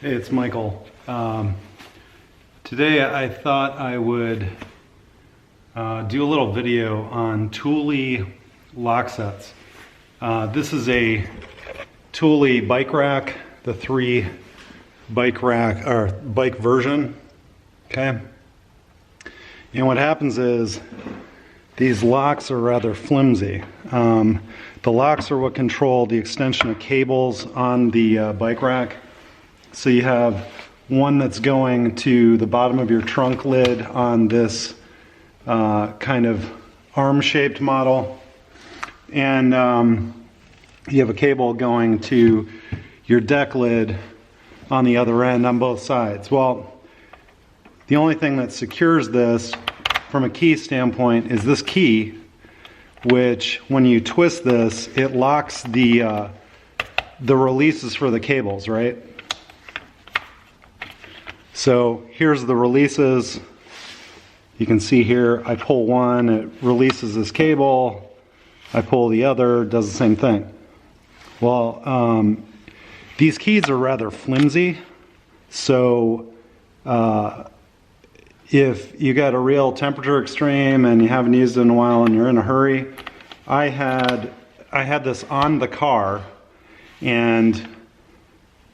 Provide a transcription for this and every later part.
Hey, it's Michael. Today I thought I would do a little video on Thule Locksets. This is a Thule Bike Rack, the 3 bike rack or bike version. Okay. And what happens is these locks are rather flimsy. The locks are what control the extension of cables on the bike rack. So you have one that's going to the bottom of your trunk lid on this kind of arm-shaped model. And you have a cable going to your deck lid on the other end on both sides. Well, the only thing that secures this from a key standpoint is this key, which when you twist this, it locks the releases for the cables, right? So here's the releases. You can see here, I pull one, it releases this cable. I pull the other, it does the same thing. Well, these keys are rather flimsy. So if you got a real temperature extreme and you haven't used it in a while and you're in a hurry, I had this on the car and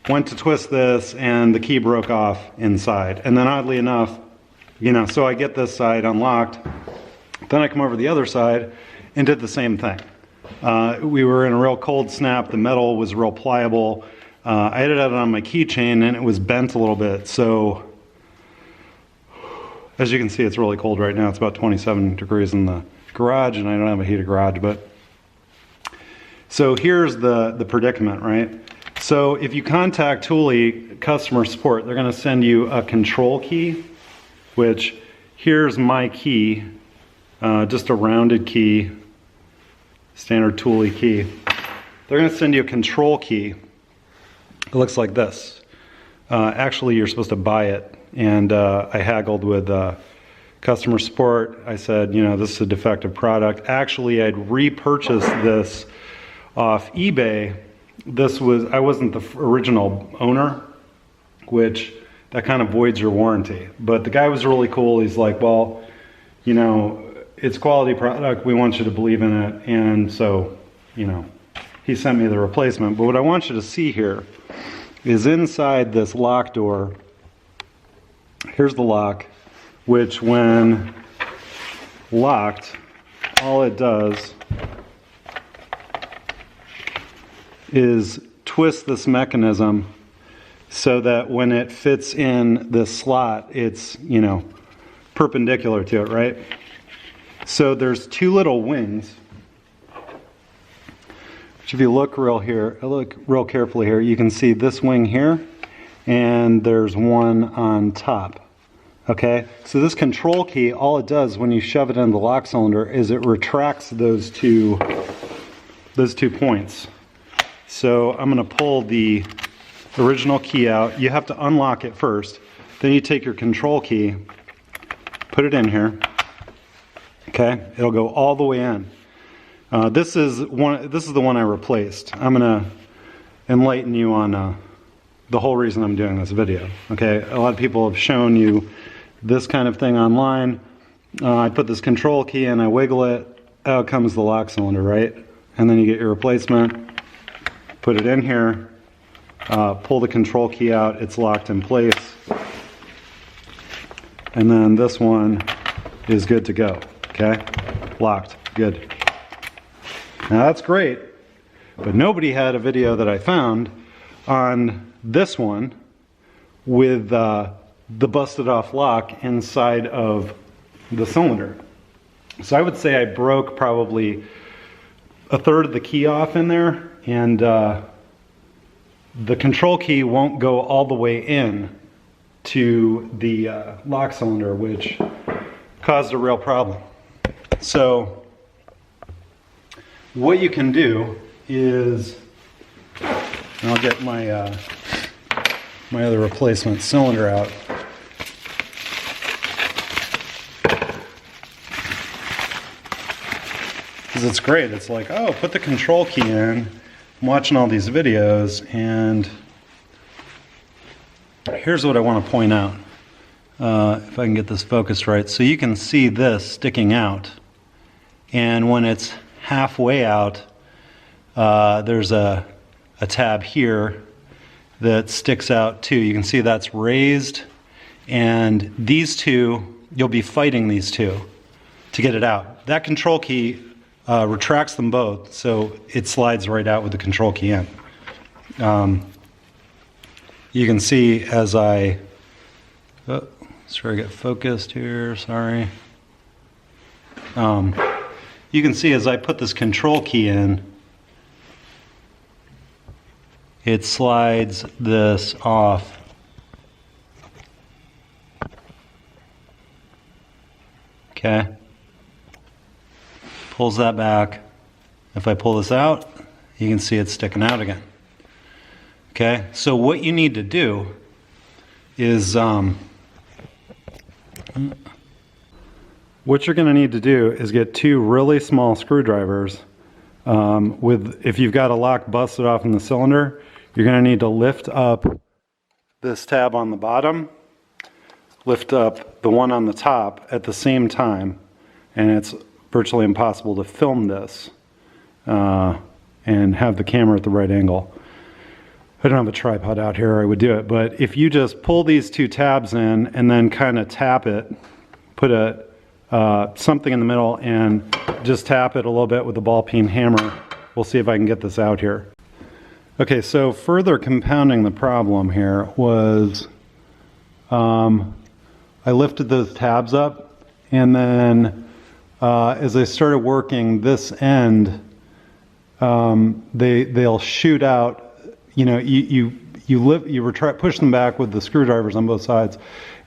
went to twist this and the key broke off inside. And then oddly enough, so I get this side unlocked, then I come over the other side and did the same thing. We were in a real cold snap, the metal was real pliable. I had it on my keychain and it was bent a little bit. So as you can see, it's really cold right now. It's about 27 degrees in the garage and I don't have a heated garage, but so here's the predicament, right? So if you contact Thule customer support, they're going to send you a control key, which here's my key, just a rounded key, standard Thule key. They're going to send you a control key. It looks like this. Actually, you're supposed to buy it, and I haggled with customer support. I said, this is a defective product. Actually, I'd repurchased this off eBay. I wasn't the original owner, which that kind of voids your warranty. But the guy was really cool. He's like, well, it's quality product. We want you to believe in it. And so, he sent me the replacement. But what I want you to see here is inside this lock door, here's the lock, which when locked, all it does is twist this mechanism so that when it fits in this slot, it's, perpendicular to it, right? So there's two little wings, which if you look real carefully here, you can see this wing here, and there's one on top. Okay, so this control key, all it does when you shove it in the lock cylinder is it retracts those two points. So I'm going to pull the original key out. You have to unlock it first. Then you take your control key, put it in here. Okay, it'll go all the way in. This is the one I replaced. I'm going to enlighten you on the whole reason I'm doing this video. Okay, a lot of people have shown you this kind of thing online. I put this control key in, I wiggle it, out comes the lock cylinder, right? And then you get your replacement. Put it in here, pull the control key out, it's locked in place. And then this one is good to go, okay? Locked, good. Now that's great, but nobody had a video that I found on this one with the busted off lock inside of the cylinder. So I would say I broke probably a third of the key off in there, and the control key won't go all the way in to the lock cylinder, which caused a real problem. So what you can do is, and I'll get my my other replacement cylinder out. Because it's great. It's like, oh, put the control key in. I'm watching all these videos and here's what I want to point out. If I can get this focused right. So you can see this sticking out. And when it's halfway out, there's a tab here that sticks out too. You can see that's raised. And these two, you'll be fighting these two to get it out. That control key retracts them both, so it slides right out with the control key in. You can see as I, let's try to get focused here, sorry. You can see as I put this control key in, it slides this off. Okay. Pulls that back. If I pull this out, you can see it's sticking out again. Okay, so what you need to do is, what you're going to need to do is get two really small screwdrivers. If you've got a lock busted off in the cylinder, you're going to need to lift up this tab on the bottom, lift up the one on the top at the same time, and it's virtually impossible to film this and have the camera at the right angle. I don't have a tripod out here, or I would do it, but if you just pull these two tabs in and then kind of tap it, put something in the middle and just tap it a little bit with the ball peen hammer, we'll see if I can get this out here. Okay, so further compounding the problem here was I lifted those tabs up, and then as I started working this end, they'll shoot out. You know, you push them back with the screwdrivers on both sides,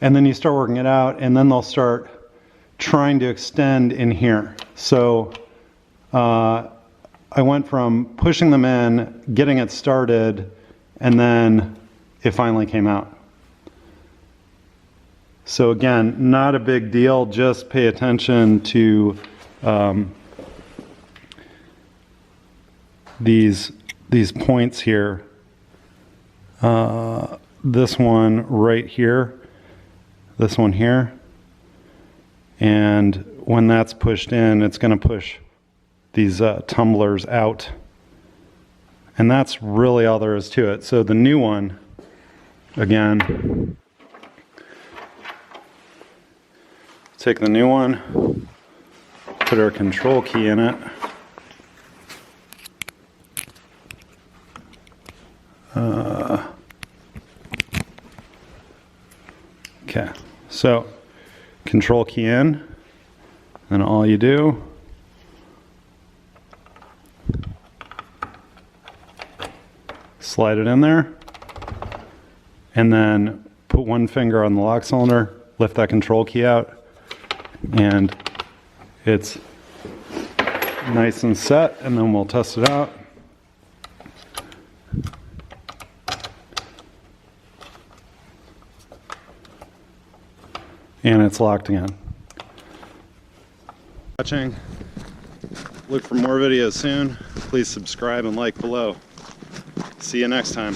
and then you start working it out, and then they'll start trying to extend in here. So I went from pushing them in, getting it started, and then it finally came out. So again, not a big deal, just pay attention to these points here. This one right here, this one here, and when that's pushed in, it's going to push these tumblers out, and that's really all there is to it. So the new one, again, take the new one, put our control key in it, okay, so control key in, and all you do slide it in there, and then put one finger on the lock cylinder, lift that control key out, and it's nice and set, and then we'll test it out. And it's locked again. Watching. Look for more videos soon. Please subscribe and like below. See you next time.